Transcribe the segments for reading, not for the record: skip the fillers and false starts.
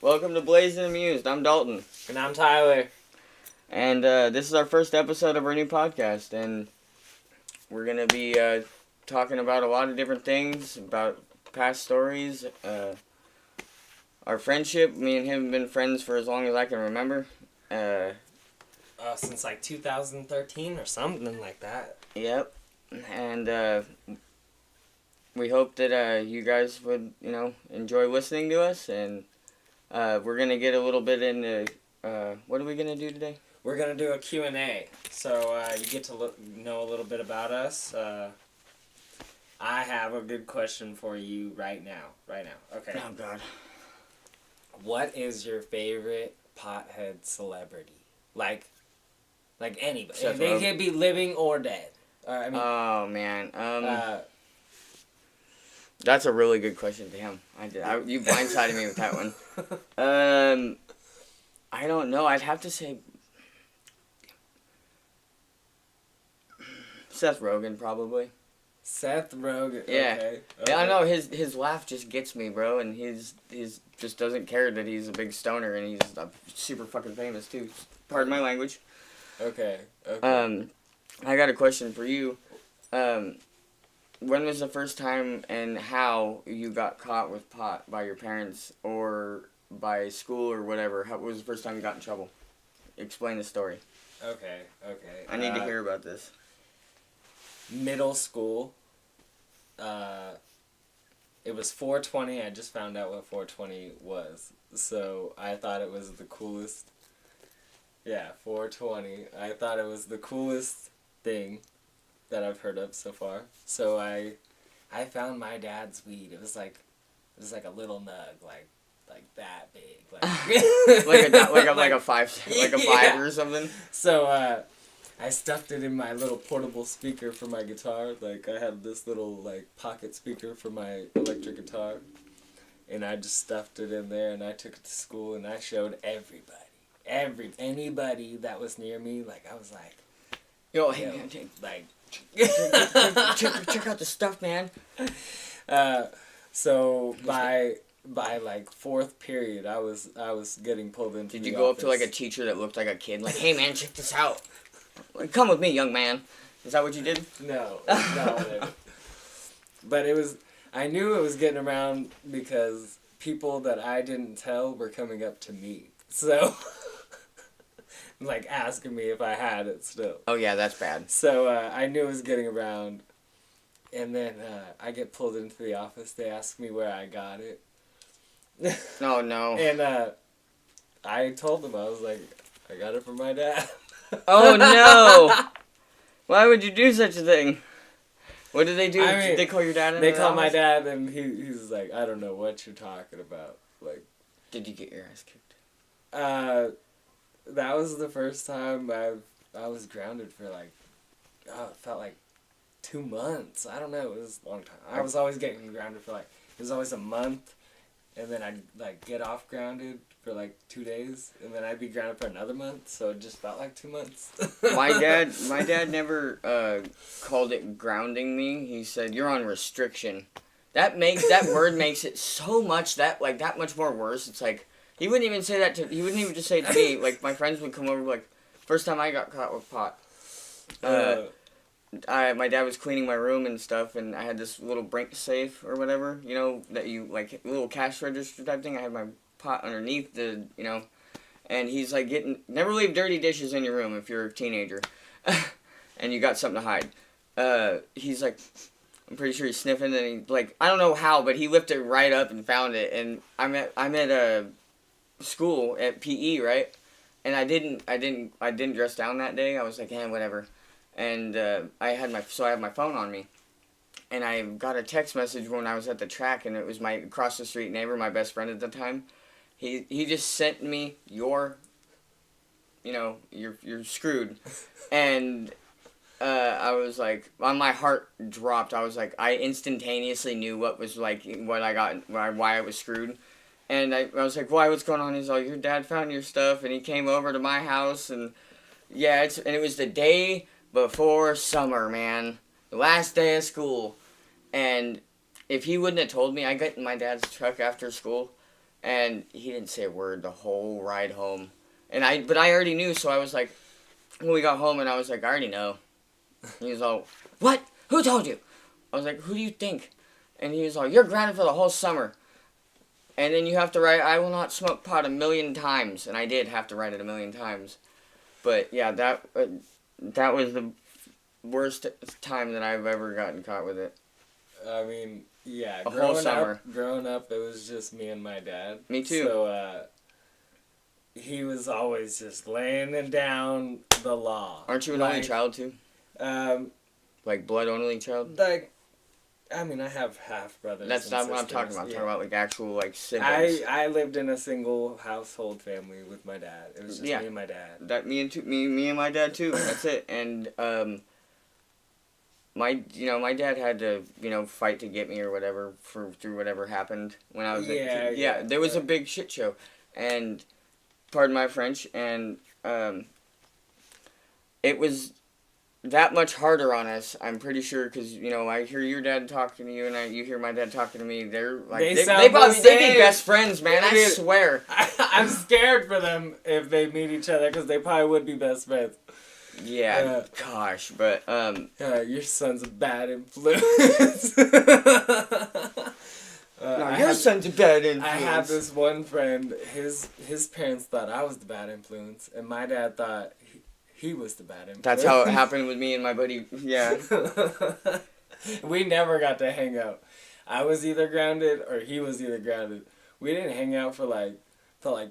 Welcome to Blazed&amused. I'm Dalton. And I'm Tyler. And this is our first episode of our new podcast. And we're going to be talking about a lot of different things, about past stories, our friendship. Me and him have been friends for as long as I can remember. Since like 2013 or something like that. Yep. And we hope that you guys would, enjoy listening to us. And we're going to get a little bit into, what are we going to do today? We're going to do a Q&A. So you get to know a little bit about us. I have a good question for you right now. Okay. Oh, God. What is your favorite pothead celebrity? Like anybody. They could be living or dead. Oh, man. That's a really good question. Damn. You blindsided me with that one. I don't know. I'd have to say Seth Rogen, probably. Seth Rogen. Yeah. Okay. Yeah, I know his laugh just gets me, bro, and he's just doesn't care that he's a big stoner and he's super fucking famous too. Pardon my language. Okay. I got a question for you. When was the first time and how you got caught with pot by your parents or by school or whatever? What was the first time you got in trouble? Explain the story. Okay. I need to hear about this. Middle school. It was 420. I just found out what 420 was. So I thought it was the coolest. Yeah, 420. I thought it was the coolest thing that I've heard of so far. So I found my dad's weed. It was like a little nug, like that big, like a five or something. So I stuffed it in my little portable speaker for my guitar. Like I had this little pocket speaker for my electric guitar, and I just stuffed it in there. And I took it to school, and I showed anybody that was near me. Like I was like, yo, hey man, check out the stuff, man. So by like fourth period, I was getting pulled into. Did you go office. up to a teacher that looked like a kid, like, hey man, check this out? Like, come with me, young man. Is that what you did? No. But I knew it was getting around because people that I didn't tell were coming up to me. So, asking me if I had it still. Oh, yeah, that's bad. So, I knew it was getting around. And then I get pulled into the office. They ask me where I got it. Oh, no. And I told them, I was like, I got it from my dad. Oh, no! Why would you do such a thing? What did they do? Did they call your dad in? They called my dad, and he's like, I don't know what you're talking about. Like, did you get your ass kicked? That was the first time I was grounded for it felt like 2 months. I don't know. It was a long time. I was always getting grounded for it was always a month, and then I'd get off grounded for 2 days, and then I'd be grounded for another month. So it just felt like 2 months. my dad never called it grounding me. He said you're on restriction. That word makes it so much that much more worse. It's like he wouldn't even say that he wouldn't even just say it to me. Like my friends would come over first time I got caught with pot. My dad was cleaning my room and stuff, and I had this little brink safe or whatever, that you little cash register type thing. I had my pot underneath and he's like never leave dirty dishes in your room if you're a teenager, and you got something to hide. He's like, I'm pretty sure he's sniffing, and he I don't know how, but he lifted right up and found it, and I'm at a school at PE, right, and I didn't dress down that day. I was like, whatever. And I had my phone on me, and I got a text message when I was at the track, and it was my across the street neighbor, my best friend at the time. He just sent me you're screwed, and I was like, my heart dropped. I was like, I instantaneously knew what I got, why I was screwed, and I was like, why? What's going on? He's like, your dad found your stuff, and he came over to my house, and yeah, and it was the day before summer, man. The last day of school. And if he wouldn't have told me, I got in my dad's truck after school, and he didn't say a word the whole ride home. But I already knew, so I was like, when we got home, and I was like, I already know. He was all, what? Who told you? I was like, who do you think? And he was all, you're grounded for the whole summer. And then you have to write, I will not smoke pot 1,000,000 times. And I did have to write it 1,000,000 times. But yeah, that was the worst time that I've ever gotten caught with it. I mean, yeah. A whole summer. Growing up, it was just me and my dad. Me too. So, he was always just laying down the law. Aren't you an only child too? Um, Like blood only child? like, I mean, I have half brothers. That's and not what I'm sisters. talking about. I'm talking about like actual like siblings. I lived in a single household family with my dad. It was just me and my dad. That me and my dad too. That's it. And my dad had to fight to get me or whatever through whatever happened when I was there was a big shit show, and pardon my French, and it was that much harder on us. I'm pretty sure because I hear your dad talking to you and you hear my dad talking to me. They're like they'd be best friends, man. I swear. I'm scared for them if they meet each other because they probably would be best friends. Yeah, gosh, but your son's a bad influence. Your son's a bad influence. I have this one friend. His parents thought I was the bad influence, and my dad thought he was the bad influence. That's how it happened with me and my buddy. Yeah. We never got to hang out. I was either grounded or he was either grounded. We didn't hang out for like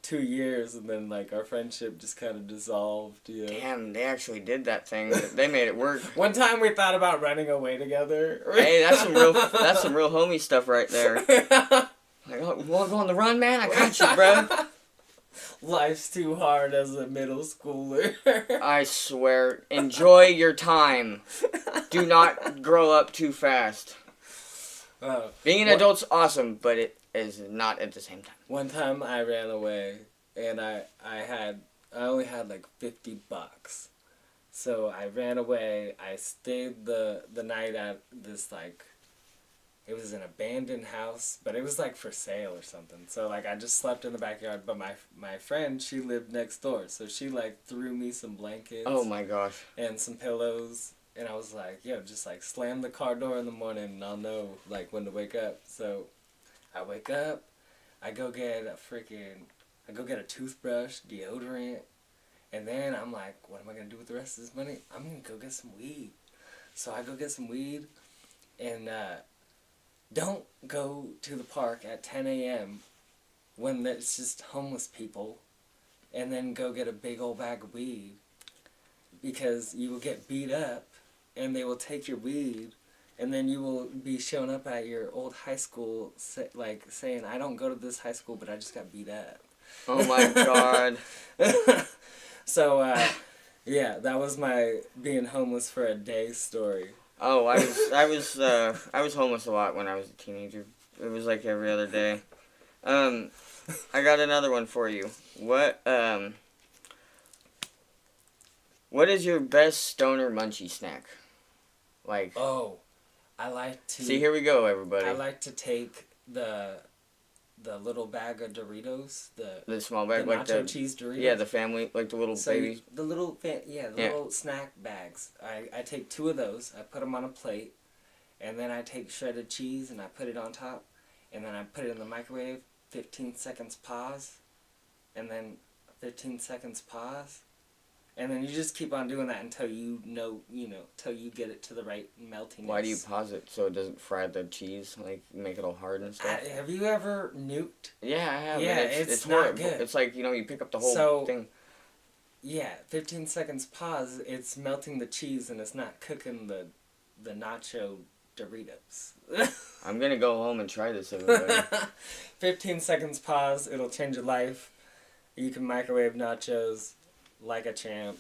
2 years, and then like our friendship just kind of dissolved. Damn, they actually did that thing. They made it work. One time we thought about running away together. Hey, that's some real homie stuff right there. Like, oh, you want to go on the run, man? I got you, bro. Life's too hard as a middle schooler. I swear, enjoy your time. Do not grow up too fast. Being an adult's awesome, but it is not at the same time. One time I ran away, and I only had like $50. So I ran away. I stayed the night at this it was an abandoned house, but it was like for sale or something. So like I just slept in the backyard, but my friend, she lived next door, so she like threw me some blankets. Oh my gosh. And some pillows. And I was like, yo, just like slam the car door in the morning and I'll know like when to wake up. So I wake up, I go get a toothbrush, deodorant, and then I'm like, what am I going to do with the rest of this money? I'm going to go get some weed. So I go get some weed, and don't go to the park at 10 a.m. when it's just homeless people, and then go get a big old bag of weed, because you will get beat up, and they will take your weed, and then you will be showing up at your old high school, saying, I don't go to this high school, but I just got beat up. Oh my God. So, yeah, that was my being homeless for a day story. Oh, I was homeless a lot when I was a teenager. It was like every other day. I got another one for you. What is your best stoner munchie snack? Like. Oh, I like to. See, here we go, everybody. I like to take the little bag of Doritos, the small bag, the like nacho cheese Doritos. Yeah, the family, like the little babies. The little little snack bags. I take 2 of those. I put them on a plate, and then I take shredded cheese and I put it on top, and then I put it in the microwave. 15 seconds pause, and then 15 seconds pause. And then you just keep on doing that until till you get it to the right meltiness. Why do you pause it so it doesn't fry the cheese, like make it all hard and stuff? Have you ever nuked? Yeah, I have. Yeah, it's not horrible. good. It's like, you pick up the whole thing. Yeah, 15 seconds pause, it's melting the cheese and it's not cooking the nacho Doritos. I'm gonna go home and try this, everybody. 15 seconds pause, it'll change your life. You can microwave nachos like a champ.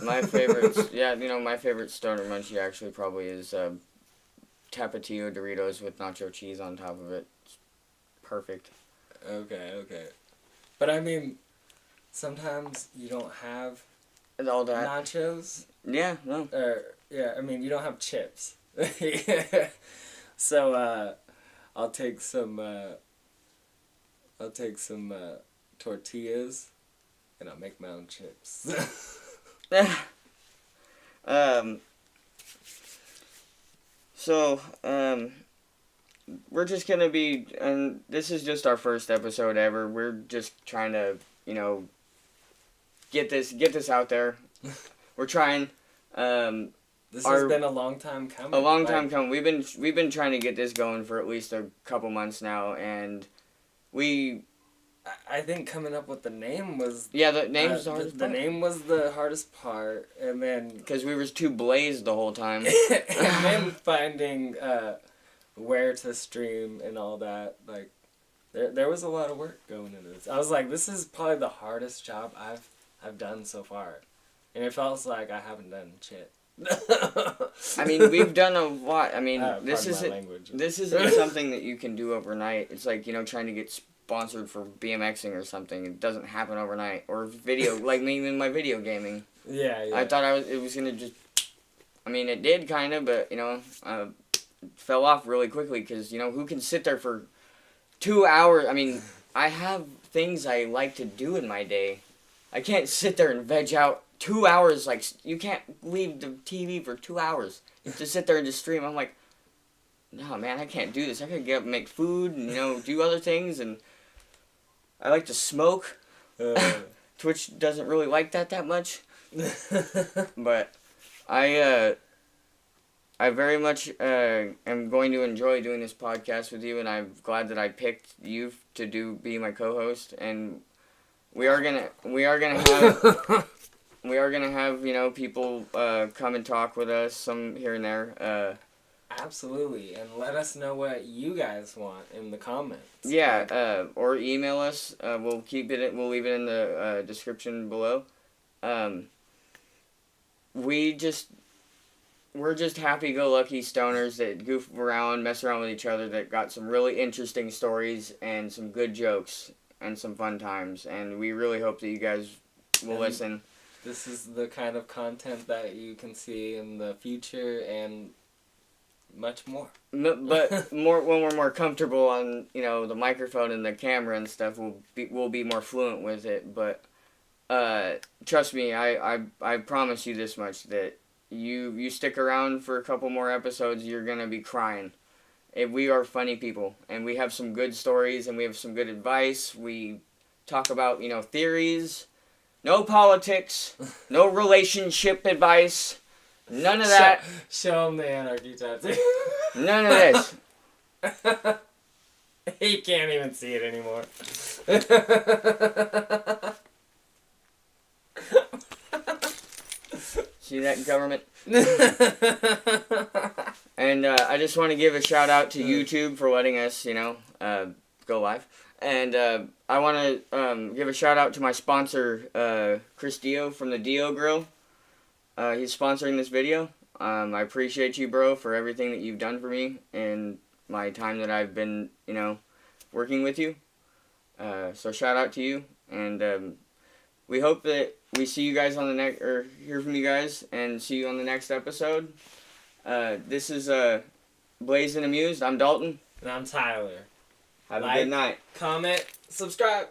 My favorite, my favorite stoner munchie actually probably is Tapatio Doritos with nacho cheese on top of it. It's perfect. Okay. But I mean, sometimes you don't have all that nachos. Yeah, no. You don't have chips. So, I'll take some I'll take some tortillas, and I'll make my own chips. So, we're just gonna be, and this is just our first episode ever. We're just trying to, get this out there. We're trying. This has been a long time coming. A long time coming. We've been trying to get this going for at least a couple months now, and I think coming up with the name was... Yeah, the name's the hardest part. part. The name was the hardest part, and then... Because we was too blazed the whole time. And then finding where to stream and all that, like, there was a lot of work going into this. I was like, this is probably the hardest job I've done so far. And it feels like I haven't done shit. I mean, we've done a lot. I mean, this isn't something that you can do overnight. It's like, trying to get sponsored for BMXing or something. It doesn't happen overnight. Or video, like me in my video gaming. Yeah. I thought it was going to just, I mean, it did kind of, but, fell off really quickly because, who can sit there for 2 hours? I mean, I have things I like to do in my day. I can't sit there and veg out 2 hours. Like, you can't leave the TV for 2 hours. You have to sit there and just stream. I'm like, no, man, I can't do this. I gotta get up and make food and, do other things. And I like to smoke. Twitch doesn't really like that much. But I very much am going to enjoy doing this podcast with you, and I'm glad that I picked you to be my co-host. And we are gonna have people come and talk with us, some here and there. Absolutely, and let us know what you guys want in the comments. Yeah, or email us. We'll leave it in the description below. We're just happy-go-lucky stoners that goof around, mess around with each other, that got some really interesting stories and some good jokes and some fun times. And we really hope that you guys will listen. This is the kind of content that you can see in the future and much more. But more when we're more comfortable on the microphone and the camera and stuff, we'll be more fluent with it. But trust me, I promise you this much, that you stick around for a couple more episodes, you're gonna be crying. We are funny people, and we have some good stories, and we have some good advice. We talk about theories, no politics, no relationship advice, none of that. Show him the anarchy tattoo. None of this. He can't even see it anymore. See that, government? And I just want to give a shout out to YouTube for letting us, go live. And I want to give a shout out to my sponsor, Chris Dio from the Dio Grill. He's sponsoring this video. I appreciate you, bro, for everything that you've done for me and my time that I've been, working with you. So shout out to you, and we hope that we see you guys on the next, or hear from you guys, and see you on the next episode. This is Blazed and Amused. I'm Dalton. And I'm Tyler. Have a good night. Comment, subscribe.